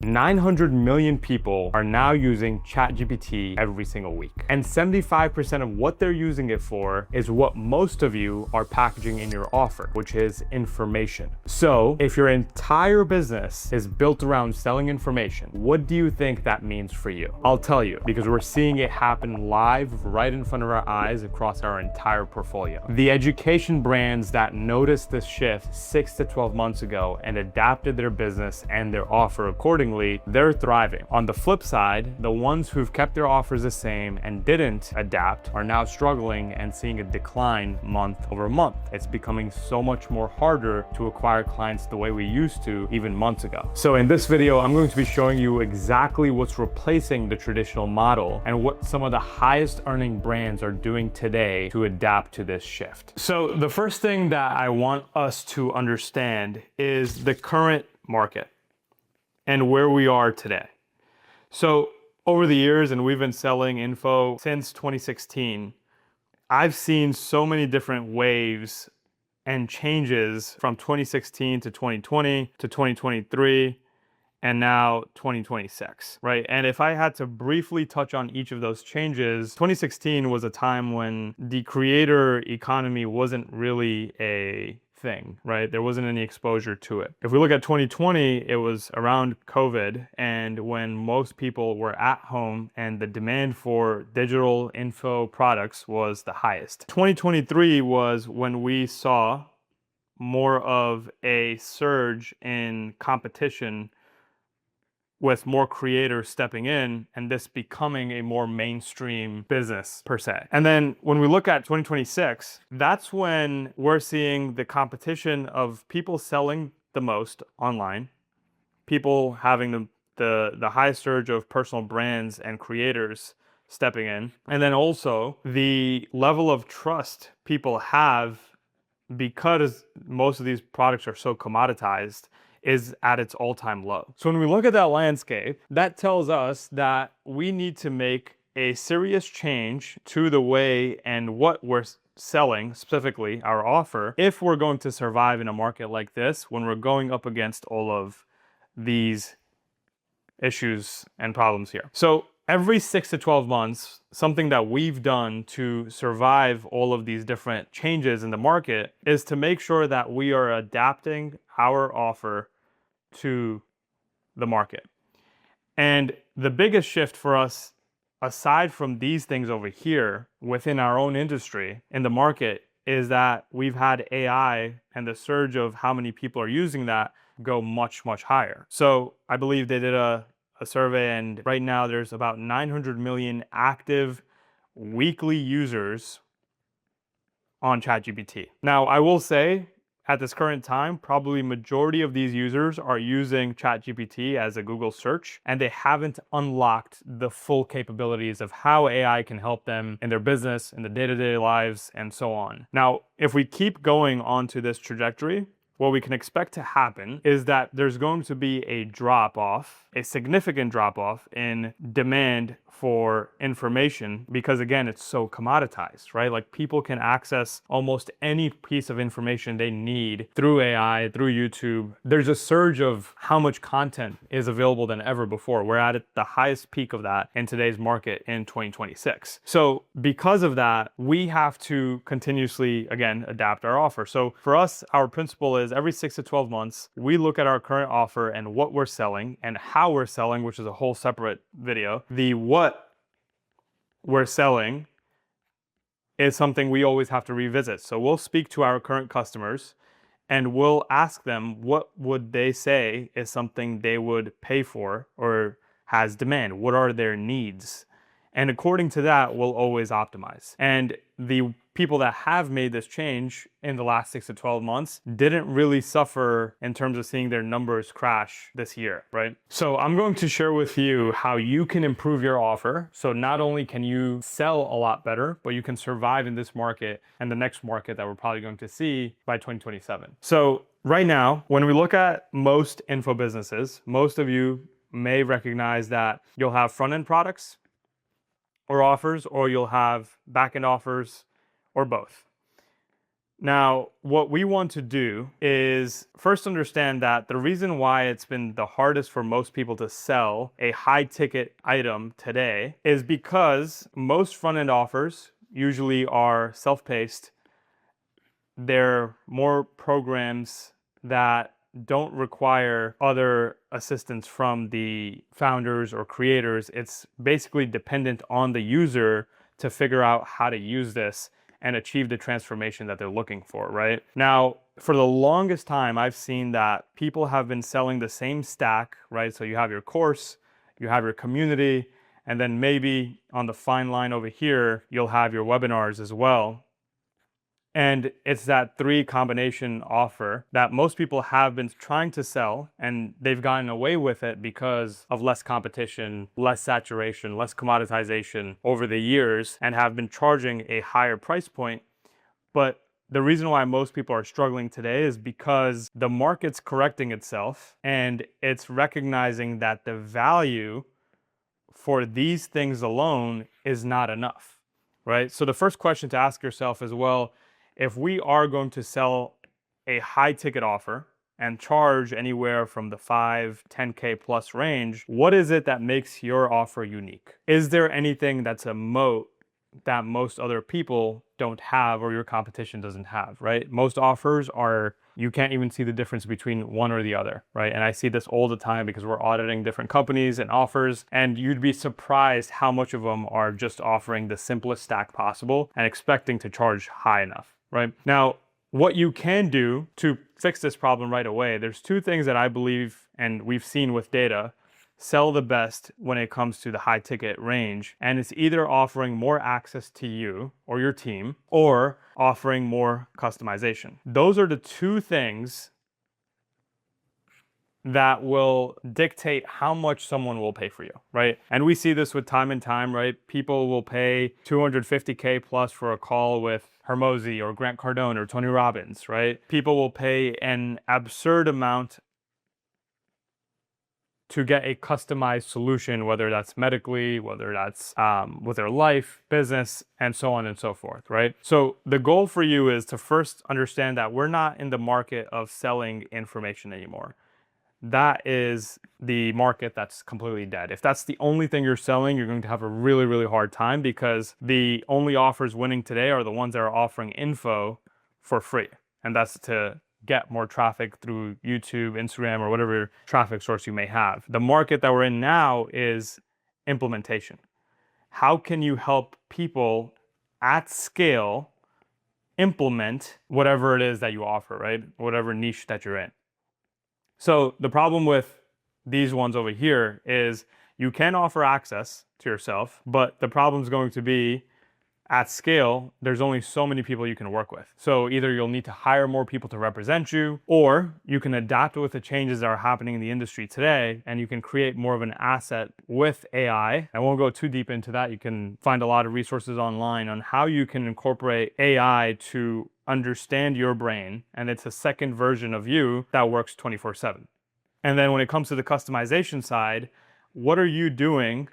900 million people are now using ChatGPT every single week. And 75% of what they're using it for is what most of you are packaging in your offer, which is information. So if your entire business is built around selling information, what do you think that means for you? I'll tell you, because we're seeing it happen live right in front of our eyes across our entire portfolio. The education brands that noticed this shift 6 to 12 months ago and adapted their business and their offer accordingly, they're thriving. On the flip side, the ones who've kept their offers the same and didn't adapt are now struggling and seeing a decline month over month. It's becoming so much more harder to acquire clients the way we used to even months ago. So in this video, I'm going to be showing you exactly what's replacing the traditional model and what some of the highest earning brands are doing today to adapt to this shift. So the first thing that I want us to understand is the current market and where we are today. So over the years, and we've been selling info since 2016, I've seen so many different waves and changes from 2016 to 2020 to 2023 and now 2026, right? And if I had to briefly touch on each of those changes, 2016 was a time when the creator economy wasn't really a thing, right? There wasn't any exposure to it. If we look at 2020, it was around COVID and when most people were at home and the demand for digital info products was the highest. 2023 was when we saw more of a surge in competition with more creators stepping in and this becoming a more mainstream business per se. And then when we look at 2026, that's when we're seeing the competition of people selling the most online, people having the highest surge of personal brands and creators stepping in, and then also the level of trust people have because most of these products are so commoditized is at its all-time low. So when we look at that landscape, that tells us that we need to make a serious change to the way and what we're selling, specifically our offer, if we're going to survive in a market like this when we're going up against all of these issues and problems here. So every 6 to 12 months, something that we've done to survive all of these different changes in the market is to make sure that we are adapting our offer to the market. And the biggest shift for us, aside from these things over here within our own industry in the market, is that we've had AI and the surge of how many people are using that go much, much higher. So I believe they did a survey and right now there's about 900 million active weekly users on ChatGPT. Now, I will say at this current time, probably majority of these users are using ChatGPT as a Google search, and they haven't unlocked the full capabilities of how AI can help them in their business, in the day-to-day lives, and so on. Now, if we keep going onto this trajectory, what we can expect to happen is that there's going to be a drop-off, a significant drop-off in demand for information because, again, it's so commoditized, right? Like people can access almost any piece of information they need through AI, through YouTube. There's a surge of how much content is available than ever before. We're at the highest peak of that in today's market in 2026. So because of that, we have to continuously, again, adapt our offer. So for us, our principle is every 6 to 12 months, we look at our current offer and what we're selling and how we're selling, which is a whole separate video. The what we're selling is something we always have to revisit. So we'll speak to our current customers and we'll ask them what would they say is something they would pay for or has demand. What are their needs? And according to that, we'll always optimize. And the people that have made this change in the last 6 to 12 months didn't really suffer in terms of seeing their numbers crash this year, right? So I'm going to share with you how you can improve your offer. So not only can you sell a lot better, but you can survive in this market and the next market that we're probably going to see by 2027. So right now, when we look at most info businesses, most of you may recognize that you'll have front-end products or offers, or you'll have back-end offers, or both. Now, what we want to do is first understand that the reason why it's been the hardest for most people to sell a high ticket item today is because most front end offers usually are self-paced. They're more programs that don't require other assistance from the founders or creators. It's basically dependent on the user to figure out how to use this and achieve the transformation that they're looking for, right? Now, for the longest time, I've seen that people have been selling the same stack, right? So you have your course, you have your community, and then maybe on the fine line over here, you'll have your webinars as well. And it's that three combination offer that most people have been trying to sell, and they've gotten away with it because of less competition, less saturation, less commoditization over the years, and have been charging a higher price point. But the reason why most people are struggling today is because the market's correcting itself and it's recognizing that the value for these things alone is not enough, right? So the first question to ask yourself is, well, if we are going to sell a high ticket offer and charge anywhere from the 5, 10K plus range, what is it that makes your offer unique? Is there anything that's a moat that most other people don't have or your competition doesn't have, right? Most offers are, you can't even see the difference between one or the other, right? And I see this all the time because we're auditing different companies and offers, and you'd be surprised how much of them are just offering the simplest stack possible and expecting to charge high enough, right? Now, what you can do to fix this problem right away, there's two things that I believe, and we've seen with data, sell the best when it comes to the high ticket range. And it's either offering more access to you or your team or offering more customization. Those are the two things that will dictate how much someone will pay for you, right? And we see this with time and time, right? People will pay 250K plus for a call with Hermosi or Grant Cardone or Tony Robbins, right? People will pay an absurd amount to get a customized solution, whether that's medically, whether that's with their life, business, and so on and so forth, right? So the goal for you is to first understand that we're not in the market of selling information anymore. That is the market that's completely dead. If that's the only thing you're selling, you're going to have a really, really hard time because the only offers winning today are the ones that are offering info for free. And that's to get more traffic through YouTube, Instagram, or whatever traffic source you may have. The market that we're in now is implementation. How can you help people at scale implement whatever it is that you offer, right? Whatever niche that you're in. So the problem with these ones over here is you can offer access to yourself, but the problem is going to be at scale, there's only so many people you can work with. So either you'll need to hire more people to represent you, or you can adapt with the changes that are happening in the industry today, and you can create more of an asset with AI. I won't go too deep into that. You can find a lot of resources online on how you can incorporate AI to understand your brain, and it's a second version of you that works 24/7. And then when it comes to the customization side, what are you doing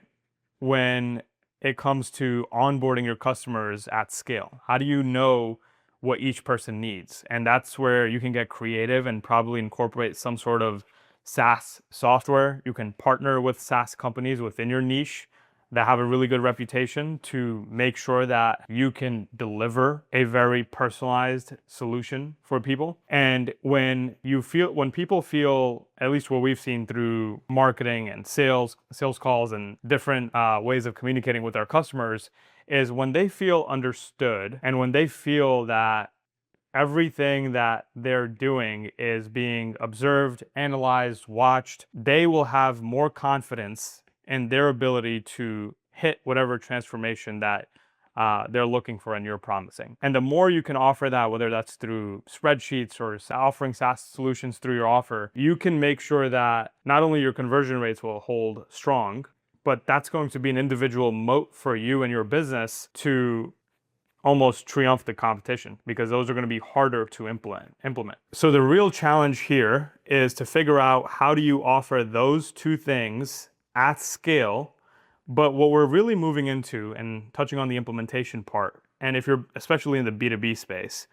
when it comes to onboarding your customers at scale? How do you know what each person needs? And that's where you can get creative and probably incorporate some sort of SaaS software. You can partner with SaaS companies within your niche that have a really good reputation to make sure that you can deliver a very personalized solution for people. And when people feel, at least what we've seen through marketing and sales calls and different ways of communicating with our customers, is when they feel understood and when they feel that everything that they're doing is being observed, analyzed, watched, they will have more confidence and their ability to hit whatever transformation that they're looking for and you're promising. And the more you can offer that, whether that's through spreadsheets or offering SaaS solutions through your offer, you can make sure that not only your conversion rates will hold strong, but that's going to be an individual moat for you and your business to almost triumph the competition, because those are going to be harder to implement. So the real challenge here is to figure out how do you offer those two things at scale. But what we're really moving into and touching on the implementation part, and if you're especially in the B2B space,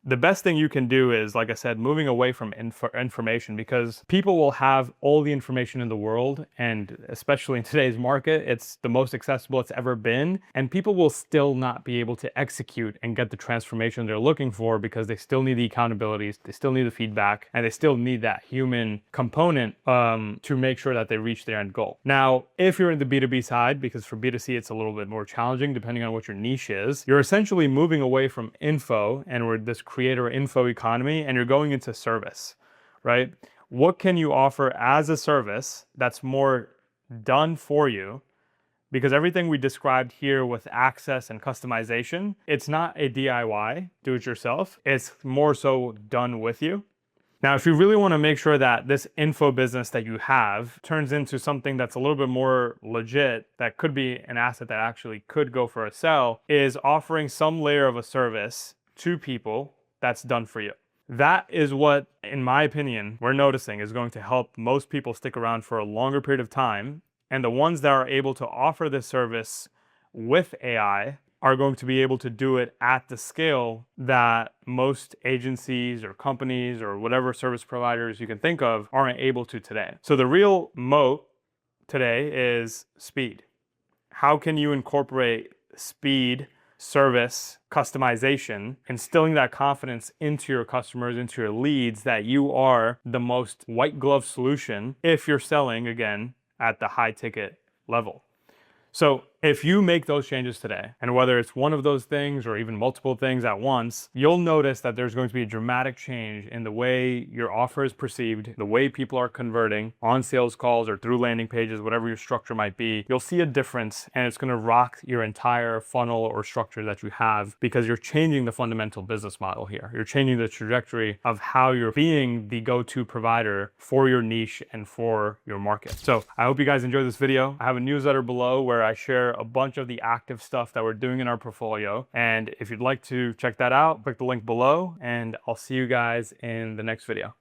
the best thing you can do is, like I said, moving away from information, because people will have all the information in the world, and especially in today's market, it's the most accessible it's ever been, and people will still not be able to execute and get the transformation they're looking for because they still need the accountabilities, they still need the feedback, and they still need that human component to make sure that they reach their end goal. Now, if you're in the B2B side, because for B2C it's a little bit more challenging depending on what your niche is, you're essentially moving away from info and we're this creator info economy, and you're going into service, right? What can you offer as a service that's more done for you? Because everything we described here with access and customization, it's not a DIY, do it yourself. It's more so done with you. Now, if you really want to make sure that this info business that you have turns into something that's a little bit more legit, that could be an asset that actually could go for a sell, is offering some layer of a service to people that's done for you. That is what, in my opinion, we're noticing is going to help most people stick around for a longer period of time. And the ones that are able to offer this service with AI are going to be able to do it at the scale that most agencies or companies or whatever service providers you can think of aren't able to today. So the real moat today is speed. How can you incorporate speed, service, customization, instilling that confidence into your customers, into your leads, that you are the most white glove solution if you're selling, again, at the high ticket level. So if you make those changes today, and whether it's one of those things or even multiple things at once, you'll notice that there's going to be a dramatic change in the way your offer is perceived, the way people are converting on sales calls or through landing pages, whatever your structure might be. You'll see a difference, and it's going to rock your entire funnel or structure that you have, because you're changing the fundamental business model here. You're changing the trajectory of how you're being the go-to provider for your niche and for your market. So I hope you guys enjoyed this video. I have a newsletter below where I share a bunch of the active stuff that we're doing in our portfolio. And if you'd like to check that out, click the link below, and I'll see you guys in the next video.